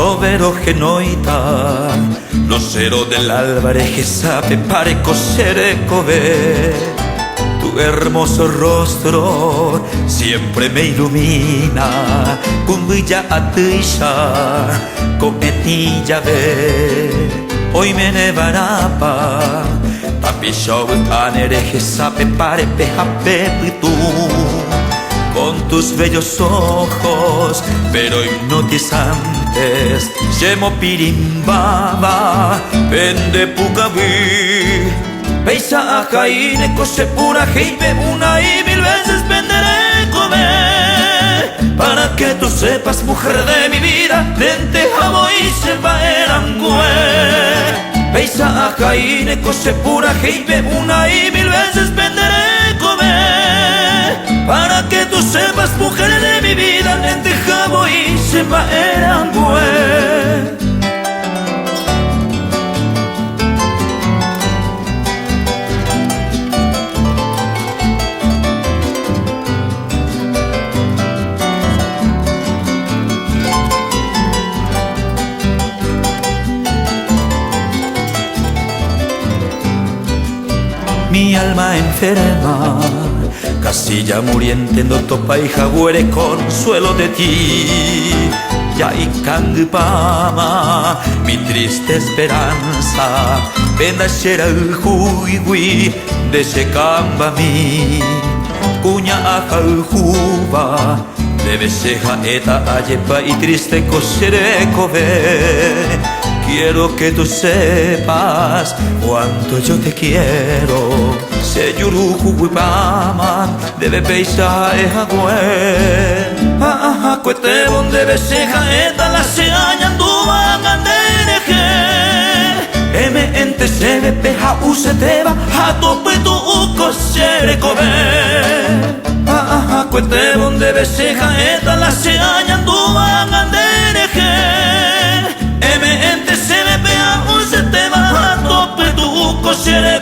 Novero genoita, Lucero del Álvarez que sabe pare cosere cove. Tu hermoso rostro siempre me ilumina, cumbilla atisha, cometilla ve. Hoy me nevarapa, papi show tanere que sabe pare pejape tú. Con tus bellos ojos, pero hipnotizantes, Yemo pirimbaba, pende pucaví. Peisa ajaine, cose pura, heibe una y mil veces venderé comer. Para que tú sepas, mujer de mi vida, lenteja y se va el angüe. Peisa ajaine, cose pura, heibe una y mil veces venderé comer. Para que tú sepas, mujer de mi vida, lenteja y se va el angüe. Mi alma enferma, casi ya muriente, no topa y jaguere consuelo de ti. Ya y cangpama, mi triste esperanza, pena shera el juigui de shekamba mi. Cuña aja el juba, debe seja eta ayepa y triste cosere cove. Quiero que tú sepas cuánto yo te quiero. Se yuruju huipama, debe peisa eja gwe. Cuete donde beseja eta la se añandua gandereje. M ente se ve peja useteba, a tope tu uco se cobe. Cuete donde beseja eta la se añandua gandereje. M ente se ve peja useteba, a tope tu uco se